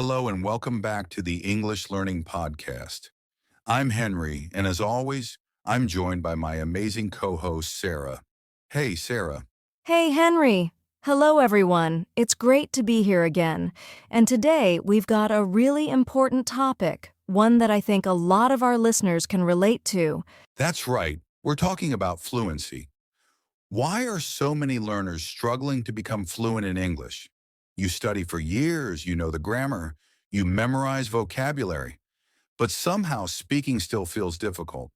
Hello and welcome back to the English Learning Podcast. I'm Henry, and as always, I'm joined by my amazing co-host, Sarah. Hey, Sarah. Hey, Henry. Hello, everyone. It's great to be here again. And today we've got a really important topic, one that I think a lot of our listeners can relate to. That's right. We're talking about fluency. Why are so many learners struggling to become fluent in English? You study for years, you know the grammar, you memorize vocabulary, but somehow speaking still feels difficult.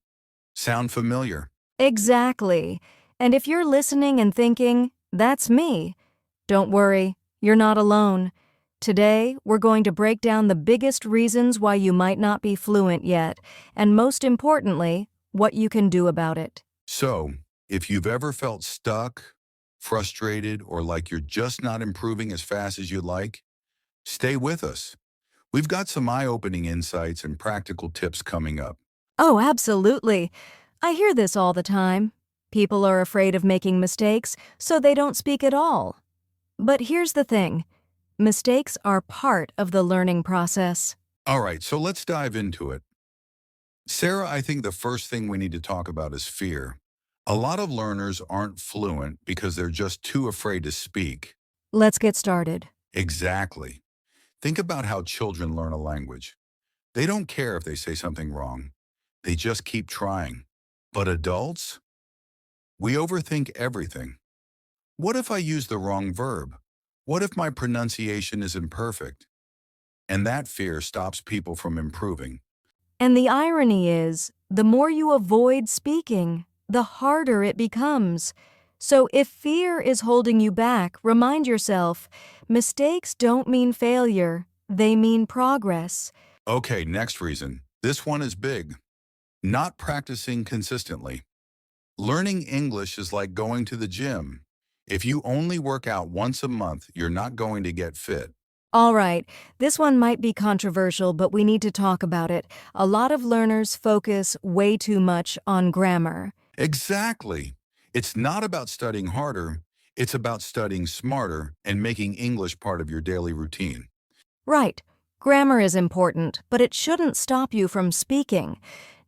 Sound familiar? Exactly. And if you're listening and thinking, that's me, don't worry, you're not alone. Today, we're going to break down the biggest reasons why you might not be fluent yet, and most importantly, what you can do about it. So, if you've ever felt stuck, frustrated, or like you're just not improving as fast as you'd like, stay with us. We've got some eye-opening insights and practical tips coming up. Oh, absolutely. I hear this all the time. People are afraid of making mistakes, so they don't speak at all. But here's the thing. Mistakes are part of the learning process. All right, so let's dive into it. Sarah, I think the first thing we need to talk about is fear. A lot of learners aren't fluent because they're just too afraid to speak. Let's get started. Exactly. Think about how children learn a language. They don't care if they say something wrong. They just keep trying. But adults? We overthink everything. What if I use the wrong verb? What if my pronunciation is imperfect? And that fear stops people from improving. And the irony is, the more you avoid speaking, the harder it becomes. So if fear is holding you back, remind yourself, mistakes don't mean failure, they mean progress. Okay, next reason. This one is big. Not practicing consistently. Learning English is like going to the gym. If you only work out once a month, you're not going to get fit. All right, this one might be controversial, but we need to talk about it. A lot of learners focus way too much on grammar. Exactly. It's not about studying harder, it's about studying smarter and making English part of your daily routine. Right, grammar is important, but it shouldn't stop you from speaking.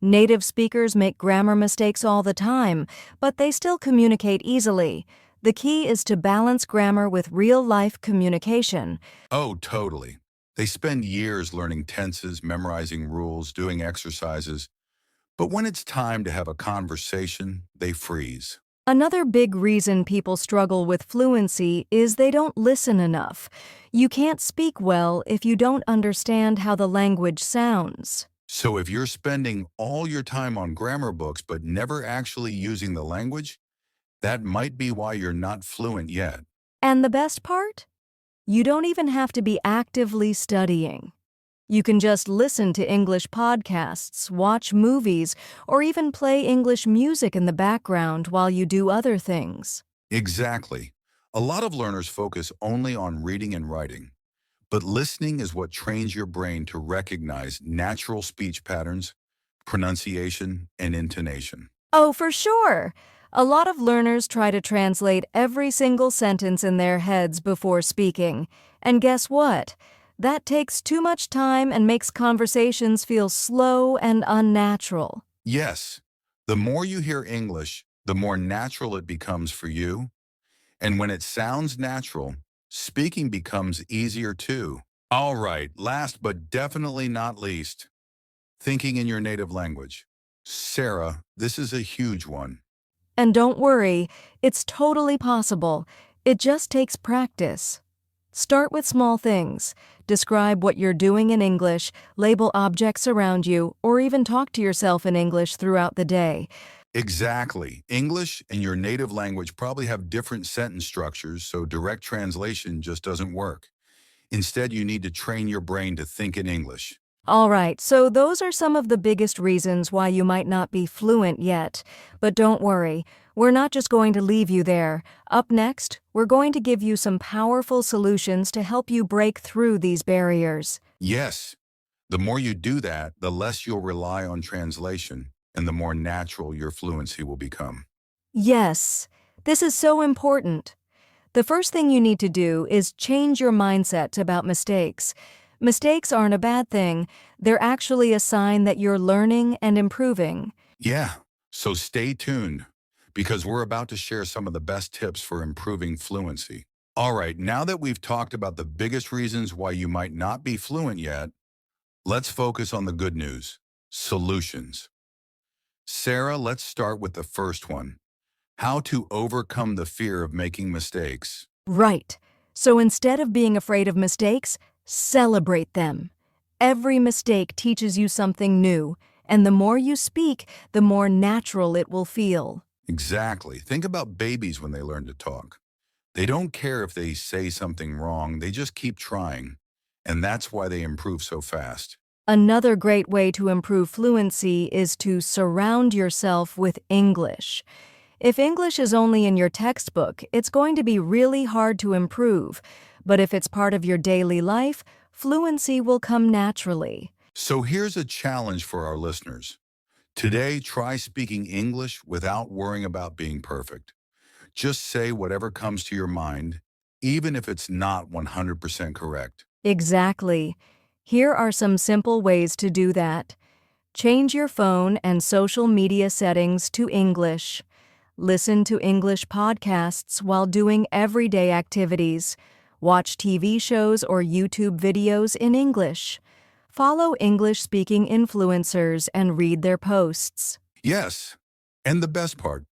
Native speakers make grammar mistakes all the time, but they still communicate easily. The key is to balance grammar with real-life communication. Oh, totally. They spend years learning tenses, memorizing rules, doing exercises. But when it's time to have a conversation, they freeze. Another big reason people struggle with fluency is they don't listen enough. You can't speak well if you don't understand how the language sounds. So if you're spending all your time on grammar books but never actually using the language, that might be why you're not fluent yet. And the best part? You don't even have to be actively studying. You can just listen to English podcasts, watch movies, or even play English music in the background while you do other things. Exactly. A lot of learners focus only on reading and writing, but listening is what trains your brain to recognize natural speech patterns, pronunciation, and intonation. Oh, for sure! A lot of learners try to translate every single sentence in their heads before speaking. And guess what? That takes too much time and makes conversations feel slow and unnatural. Yes, the more you hear English, the more natural it becomes for you. And when it sounds natural, speaking becomes easier too. All right, last but definitely not least, thinking in your native language. Sarah, this is a huge one. And don't worry, it's totally possible. It just takes practice. Start with small things. Describe what you're doing in English, label objects around you, or even talk to yourself in English throughout the day. Exactly. English and your native language probably have different sentence structures, so direct translation just doesn't work. Instead, you need to train your brain to think in English. All right, so those are some of the biggest reasons why you might not be fluent yet. But don't worry, we're not just going to leave you there. Up next, we're going to give you some powerful solutions to help you break through these barriers. Yes, the more you do that, the less you'll rely on translation, and the more natural your fluency will become. Yes, this is so important. The first thing you need to do is change your mindset about mistakes. Mistakes aren't a bad thing. They're actually a sign that you're learning and improving. Yeah, so stay tuned because we're about to share some of the best tips for improving fluency. All right, now that we've talked about the biggest reasons why you might not be fluent yet, let's focus on the good news, solutions. Sarah, let's start with the first one. How to overcome the fear of making mistakes. Right. So instead of being afraid of mistakes, celebrate them. Every mistake teaches you something new, and the more you speak, the more natural it will feel. Exactly. Think about babies when they learn to talk. They don't care if they say something wrong, they just keep trying. And that's why they improve so fast. Another great way to improve fluency is to surround yourself with English. If English is only in your textbook, it's going to be really hard to improve. But if it's part of your daily life, fluency will come naturally. So here's a challenge for our listeners. Today, try speaking English without worrying about being perfect. Just say whatever comes to your mind, even if it's not 100% correct. Exactly. Here are some simple ways to do that. Change your phone and social media settings to English. Listen to English podcasts while doing everyday activities. Watch TV shows or YouTube videos in English. Follow English-speaking influencers and read their posts. Yes, and the best part,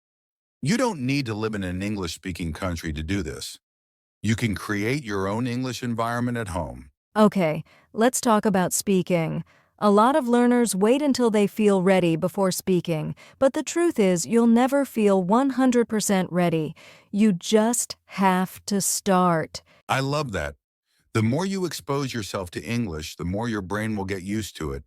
you don't need to live in an English-speaking country to do this. You can create your own English environment at home. Okay, let's talk about speaking. A lot of learners wait until they feel ready before speaking, but the truth is you'll never feel 100% ready. You just have to start. I love that. The more you expose yourself to English, the more your brain will get used to it,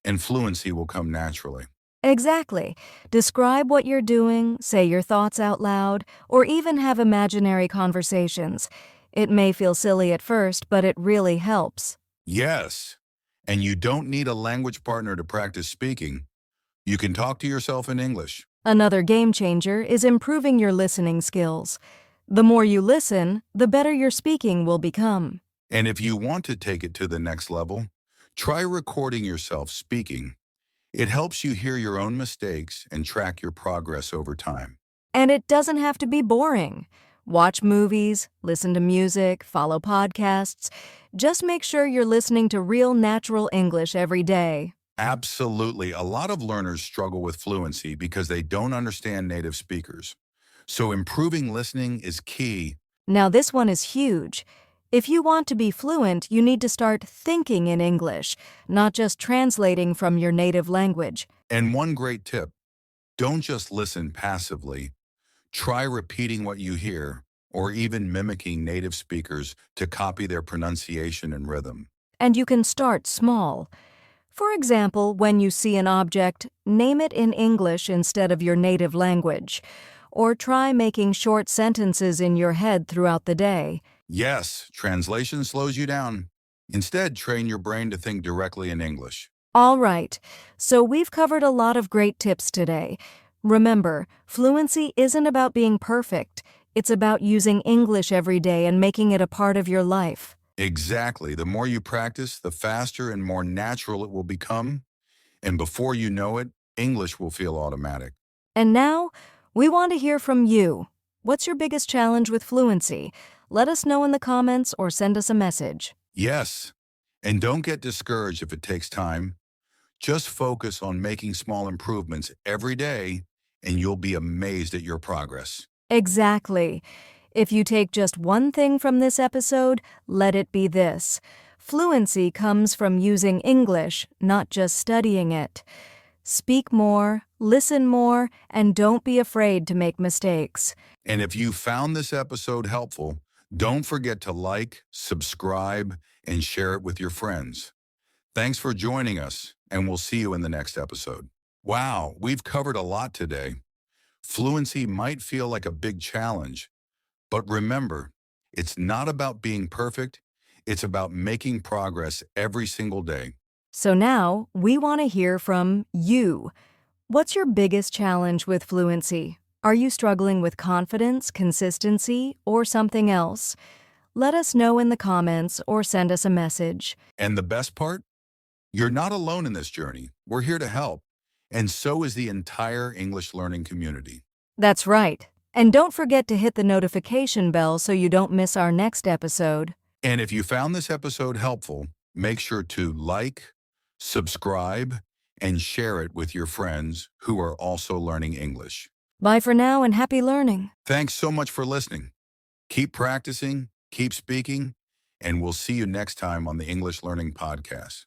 and fluency will come naturally. Exactly. Describe what you're doing, say your thoughts out loud, or even have imaginary conversations. It may feel silly at first, but it really helps. Yes, and you don't need a language partner to practice speaking. You can talk to yourself in English. Another game changer is improving your listening skills. The more you listen, the better your speaking will become. And if you want to take it to the next level, try recording yourself speaking. It helps you hear your own mistakes and track your progress over time. And it doesn't have to be boring. Watch movies, listen to music, follow podcasts. Just make sure you're listening to real natural English every day. Absolutely. A lot of learners struggle with fluency because they don't understand native speakers. So improving listening is key. Now, this one is huge. If you want to be fluent, you need to start thinking in English, not just translating from your native language. And one great tip, don't just listen passively. Try repeating what you hear or even mimicking native speakers to copy their pronunciation and rhythm. And you can start small. For example, when you see an object, name it in English instead of your native language. Or try making short sentences in your head throughout the day. Yes, translation slows you down. Instead, train your brain to think directly in English. All right, so we've covered a lot of great tips today. Remember, fluency isn't about being perfect. It's about using English every day and making it a part of your life. Exactly. The more you practice, the faster and more natural it will become. And before you know it, English will feel automatic. And now, we want to hear from you. What's your biggest challenge with fluency? Let us know in the comments or send us a message. Yes, and don't get discouraged if it takes time. Just focus on making small improvements every day, and you'll be amazed at your progress. Exactly. If you take just one thing from this episode, let it be this. Fluency comes from using English, not just studying it. Speak more, listen more, and don't be afraid to make mistakes. And if you found this episode helpful, don't forget to like, subscribe, and share it with your friends. Thanks for joining us, and we'll see you in the next episode. Wow, we've covered a lot today. Fluency might feel like a big challenge, but remember, it's not about being perfect, it's about making progress every single day. So now, we want to hear from you. What's your biggest challenge with fluency? Are you struggling with confidence, consistency, or something else? Let us know in the comments or send us a message. And the best part? You're not alone in this journey. We're here to help. And so is the entire English learning community. That's right. And don't forget to hit the notification bell so you don't miss our next episode. And if you found this episode helpful, make sure to like, subscribe, and share it with your friends who are also learning English. Bye for now and happy learning. Thanks so much for listening. Keep practicing, keep speaking, and we'll see you next time on the English Learning Podcast.